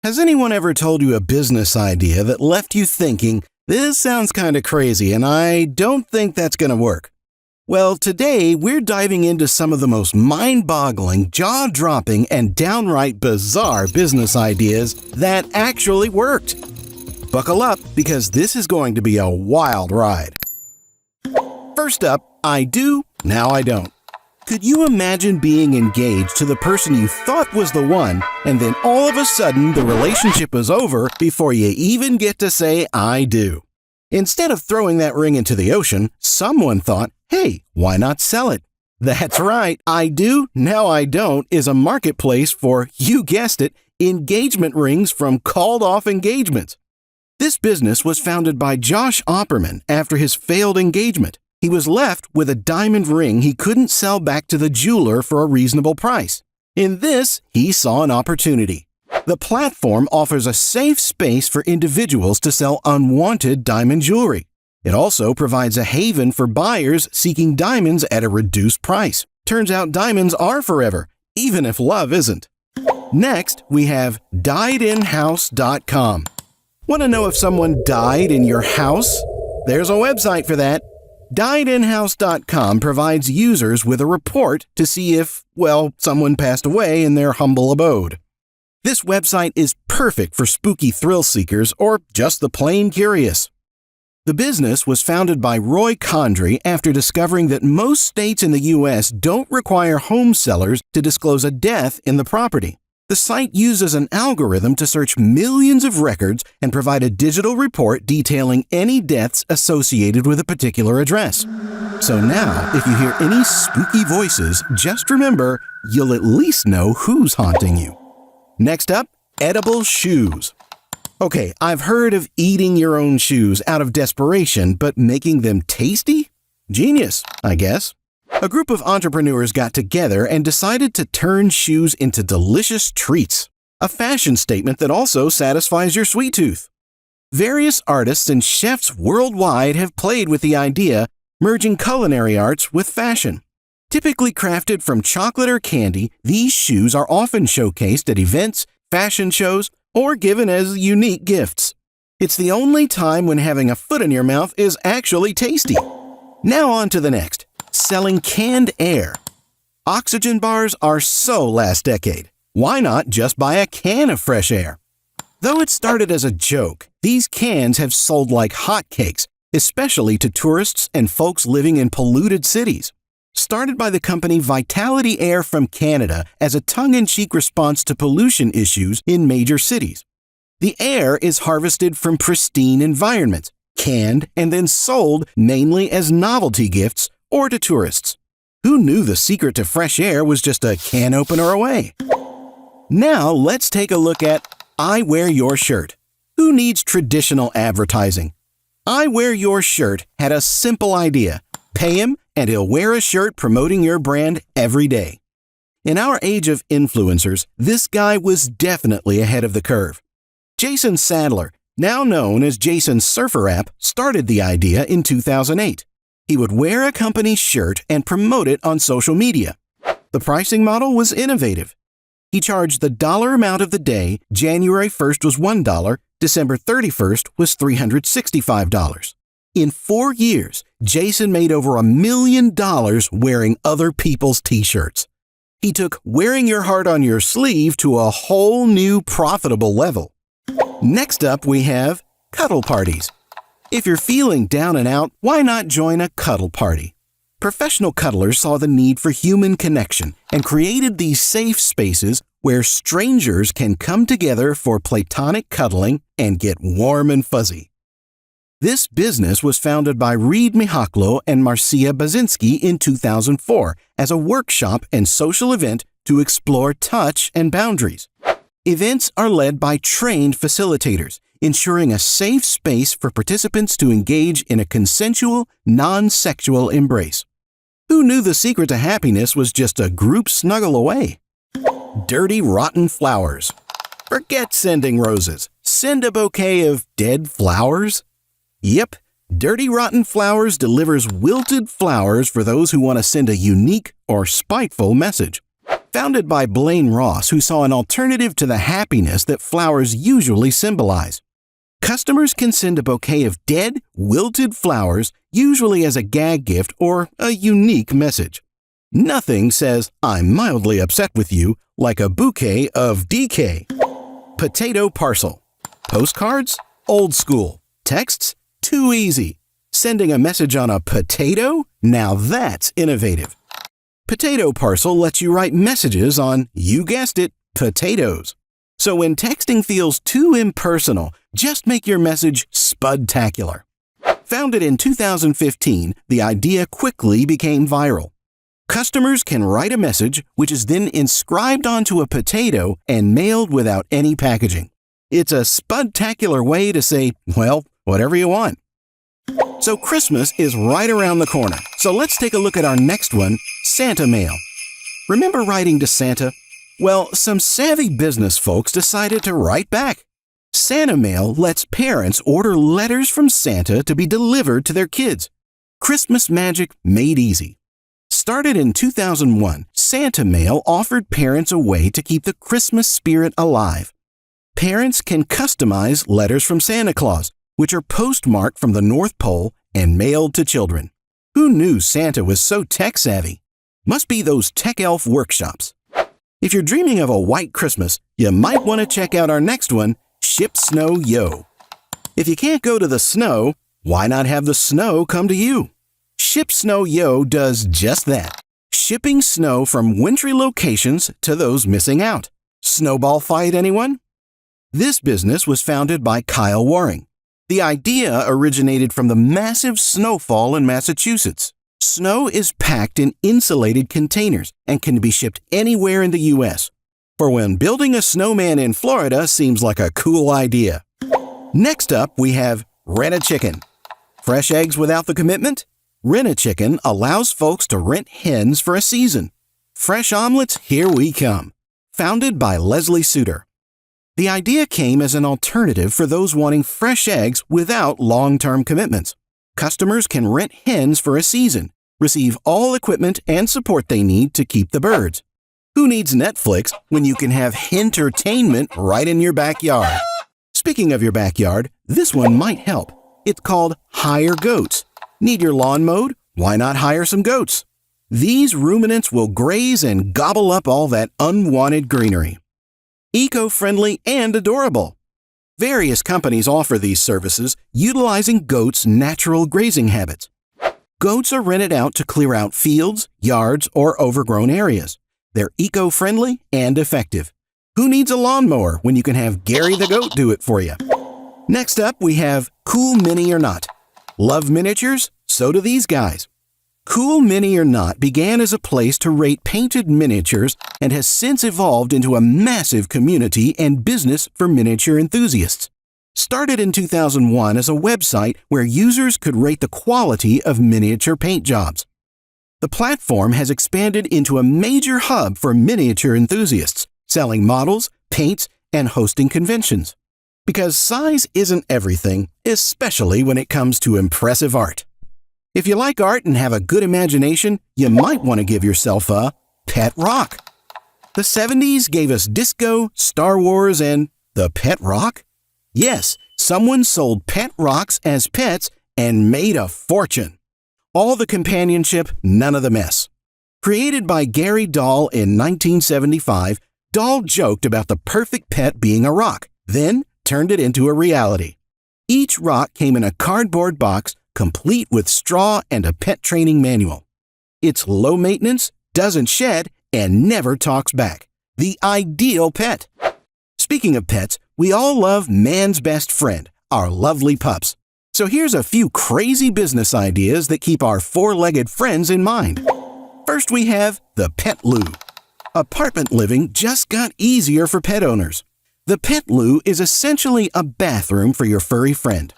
Has anyone ever told you a business idea that left you thinking, this sounds kind of crazy and I don't think that's going to work? Well, today we're diving into some of the most mind-boggling, jaw-dropping, and downright bizarre business ideas that actually worked. Buckle up because this is going to be a wild ride. First up, I do, now I don't. Could you imagine being engaged to the person you thought was the one, and then all of a sudden the relationship is over before you even get to say I do? Instead of throwing that ring into the ocean, someone thought, hey, why not sell it? That's right, I do, now I don't is a marketplace for, you guessed it, engagement rings from called-off engagements. This business was founded by Josh Opperman after his failed engagement. He was left with a diamond ring he couldn't sell back to the jeweler for a reasonable price. In this, he saw an opportunity. The platform offers a safe space for individuals to sell unwanted diamond jewelry. It also provides a haven for buyers seeking diamonds at a reduced price. Turns out diamonds are forever, even if love isn't. Next, we have diedinhouse.com. Want to know if someone died in your house? There's a website for that. Diedinhouse.com provides users with a report to see if, someone passed away in their humble abode. This website is perfect for spooky thrill seekers or just the plain curious. The business was founded by Roy Condrey after discovering that most states in the U.S. don't require home sellers to disclose a death in the property. The site uses an algorithm to search millions of records and provide a digital report detailing any deaths associated with a particular address. So now, if you hear any spooky voices, just remember, you'll at least know who's haunting you. Next up, edible shoes. Okay, I've heard of eating your own shoes out of desperation, but making them tasty? Genius, I guess. A group of entrepreneurs got together and decided to turn shoes into delicious treats, a fashion statement that also satisfies your sweet tooth. Various artists and chefs worldwide have played with the idea, merging culinary arts with fashion. Typically crafted from chocolate or candy, these shoes are often showcased at events, fashion shows, or given as unique gifts. It's the only time when having a foot in your mouth is actually tasty. Now on to the next. Selling canned air. Oxygen bars are so last decade. Why not just buy a can of fresh air? Though it started as a joke, these cans have sold like hotcakes, especially to tourists and folks living in polluted cities. Started by the company Vitality Air from Canada as a tongue-in-cheek response to pollution issues in major cities. The air is harvested from pristine environments, canned, and then sold mainly as novelty gifts or to tourists. Who knew the secret to fresh air was just a can opener away? Now let's take a look at I Wear Your Shirt. Who needs traditional advertising? I Wear Your Shirt had a simple idea. Pay him and he'll wear a shirt promoting your brand every day. In our age of influencers, this guy was definitely ahead of the curve. Jason Sadler, now known as Jason Surfer App, started the idea in 2008. He would wear a company's shirt and promote it on social media. The pricing model was innovative. He charged the dollar amount of the day. January 1st was $1, December 31st was $365. In 4 years, Jason made over $1 million wearing other people's t-shirts. He took wearing your heart on your sleeve to a whole new profitable level. Next up, we have cuddle parties. If you're feeling down and out, why not join a cuddle party? Professional cuddlers saw the need for human connection and created these safe spaces where strangers can come together for platonic cuddling and get warm and fuzzy. This business was founded by Reed Mihaklo and Marcia Basinski in 2004 as a workshop and social event to explore touch and boundaries. Events are led by trained facilitators, ensuring a safe space for participants to engage in a consensual, non-sexual embrace. Who knew the secret to happiness was just a group snuggle away? Dirty Rotten Flowers. Forget sending roses. Send a bouquet of dead flowers? Yep, Dirty Rotten Flowers delivers wilted flowers for those who want to send a unique or spiteful message. Founded by Blaine Ross, who saw an alternative to the happiness that flowers usually symbolize. Customers can send a bouquet of dead, wilted flowers, usually as a gag gift or a unique message. Nothing says, "I'm mildly upset with you," like a bouquet of DK. Potato parcel. Postcards? Old school. Texts? Too easy. Sending a message on a potato? Now that's innovative. Potato parcel lets you write messages on, you guessed it, potatoes. So when texting feels too impersonal, just make your message spudtacular. Founded in 2015, the idea quickly became viral. Customers can write a message which is then inscribed onto a potato and mailed without any packaging. It's a spudtacular way to say, well, whatever you want. So Christmas is right around the corner. So let's take a look at our next one, Santa Mail. Remember writing to Santa? Well, some savvy business folks decided to write back. Santa Mail lets parents order letters from Santa to be delivered to their kids. Christmas magic made easy. Started in 2001, Santa Mail offered parents a way to keep the Christmas spirit alive. Parents can customize letters from Santa Claus, which are postmarked from the North Pole and mailed to children. Who knew Santa was so tech-savvy? Must be those tech elf workshops. If you're dreaming of a white Christmas, you might want to check out our next one, Ship Snow Yo. If you can't go to the snow, why not have the snow come to you? Ship Snow Yo does just that, shipping snow from wintry locations to those missing out. Snowball fight, anyone? This business was founded by Kyle Waring. The idea originated from the massive snowfall in Massachusetts. Snow is packed in insulated containers and can be shipped anywhere in the U.S. For when building a snowman in Florida seems like a cool idea. Next up, we have Rent-A-Chicken. Fresh eggs without the commitment? Rent-A-Chicken allows folks to rent hens for a season. Fresh omelets, here we come. Founded by Leslie Suter. The idea came as an alternative for those wanting fresh eggs without long-term commitments. Customers can rent hens for a season, receive all equipment and support they need to keep the birds. Who needs Netflix when you can have hentertainment right in your backyard? Speaking of your backyard, this one might help. It's called Hire Goats. Need your lawn mowed? Why not hire some goats? These ruminants will graze and gobble up all that unwanted greenery. Eco-friendly and adorable. Various companies offer these services utilizing goats' natural grazing habits. Goats are rented out to clear out fields, yards, or overgrown areas. They're eco-friendly and effective. Who needs a lawnmower when you can have Gary the Goat do it for you? Next up, we have Cool Mini or Not. Love miniatures? So do these guys. Cool Mini or Not began as a place to rate painted miniatures and has since evolved into a massive community and business for miniature enthusiasts. Started in 2001 as a website where users could rate the quality of miniature paint jobs. The platform has expanded into a major hub for miniature enthusiasts, selling models, paints, and hosting conventions. Because size isn't everything, especially when it comes to impressive art. If you like art and have a good imagination, you might want to give yourself a pet rock. The 70s gave us disco, Star Wars, and the pet rock? Yes, someone sold pet rocks as pets and made a fortune. All the companionship, none of the mess. Created by Gary Dahl in 1975, Dahl joked about the perfect pet being a rock, then turned it into a reality. Each rock came in a cardboard box complete with straw and a pet training manual. It's low maintenance, doesn't shed, and never talks back. The ideal pet. Speaking of pets, we all love man's best friend, our lovely pups. So here's a few crazy business ideas that keep our four-legged friends in mind. First, we have the Pet Loo. Apartment living just got easier for pet owners. The Pet Loo is essentially a bathroom for your furry friend.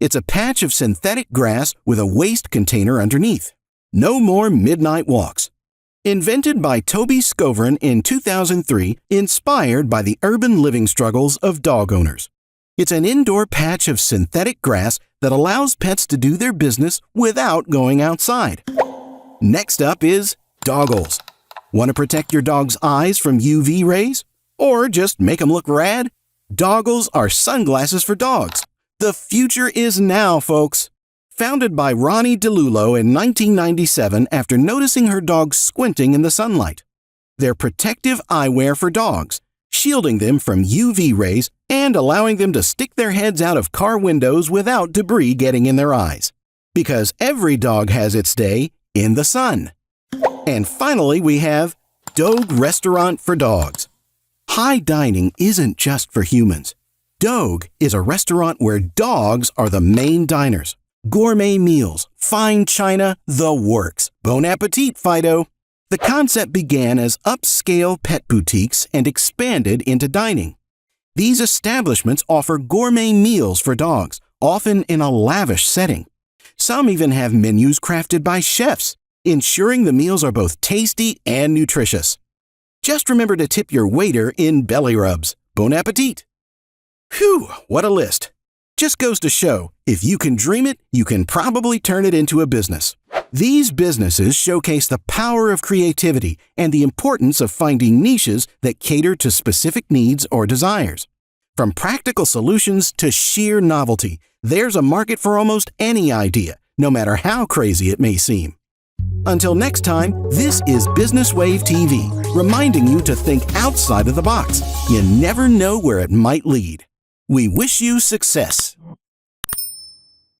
It's a patch of synthetic grass with a waste container underneath. No more midnight walks. Invented by Toby Scovern in 2003, inspired by the urban living struggles of dog owners. It's an indoor patch of synthetic grass that allows pets to do their business without going outside. Next up is Doggles. Want to protect your dog's eyes from UV rays? Or just make them look rad? Doggles are sunglasses for dogs. The future is now, folks. Founded by Ronnie DeLullo in 1997 after noticing her dog squinting in the sunlight. They're protective eyewear for dogs, shielding them from UV rays and allowing them to stick their heads out of car windows without debris getting in their eyes. Because every dog has its day in the sun. And finally, we have Dogue Restaurant for Dogs. High dining isn't just for humans. Dogue is a restaurant where dogs are the main diners. Gourmet meals, fine china, the works. Bon appetit, Fido! The concept began as upscale pet boutiques and expanded into dining. These establishments offer gourmet meals for dogs, often in a lavish setting. Some even have menus crafted by chefs, ensuring the meals are both tasty and nutritious. Just remember to tip your waiter in belly rubs. Bon appetit! Whew, what a list. Just goes to show, if you can dream it, you can probably turn it into a business. These businesses showcase the power of creativity and the importance of finding niches that cater to specific needs or desires. From practical solutions to sheer novelty, there's a market for almost any idea, no matter how crazy it may seem. Until next time, this is Business Wave TV, reminding you to think outside of the box. You never know where it might lead. We wish you success.